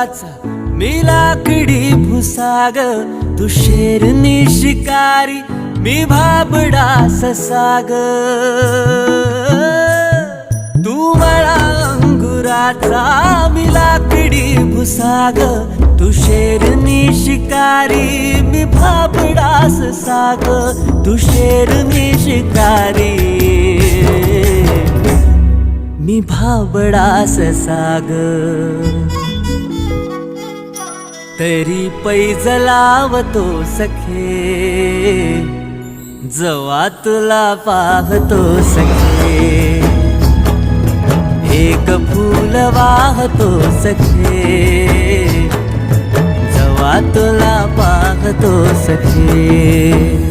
वनाचा मी लाकडी भुसाग, तू शेरनी शिकारी मी भाबडा ससाग. तू मला अंगुराचा मी लाकडी भुसाग, तू शेरनी शिकारी मी भाबडा ससाग. तू शेरनी शिकारी मी भाबडा ससाग. तरी पैज लावतो सखे, जवा तुला पाहतो सखे. एक फूल वाहतो सखे, जवा तुला पाहतो सखे.